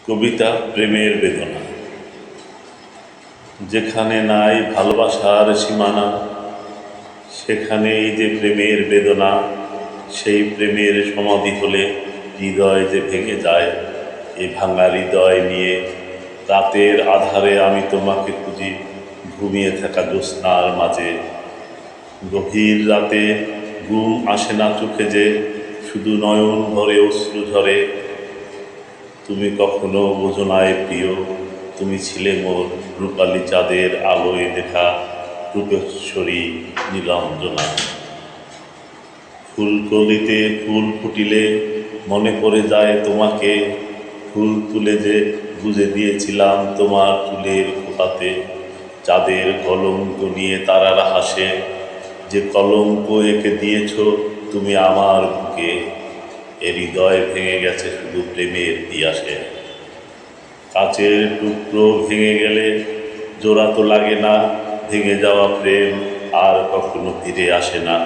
কবিতা প্রেমের বেদনা। যেখানে নাই ভালোবাসার সীমানা, সেখানেই যে প্রেমের বেদনা। সেই প্রেমের সমাধি হলে হৃদয় যে ভেঙে যায়। এই ভাঙা হৃদয় নিয়ে রাতের আধারে আমি তোমাকে খুঁজি, ঘুমিয়ে থাকা জ্যোৎস্নার মাঝে। গভীর রাতে ঘুম আসে না চোখে, যে শুধু নয়ন ভরে অশ্রু ঝরে। তুমি কখনো বোঝো নাই প্রিয়, তুমি ছিলে মোর রূপালী চাঁদের আলোয় দেখা রূপেশ্বরী নীলাঞ্জনা। ফুলকলিতে ফুল ফুটিলে মনে পড়ে যায় তোমাকে, ফুল তুলে যে গুজে দিয়েছিলাম তোমার চুলের খোঁপাতে। চাঁদের কলঙ্ক নিয়ে তারারা হাসে, যে কলঙ্ক এঁকে দিয়েছ তুমি আমার বুকে। এ হৃদয় ভেঙে গেছে শুধু প্রেমের পিয়াসে। কাচের টুকরো ভেঙে গেলে জোড়া তো লাগে না, ভেঙে যাওয়া প্রেম আর কখনো ফিরে আসে না।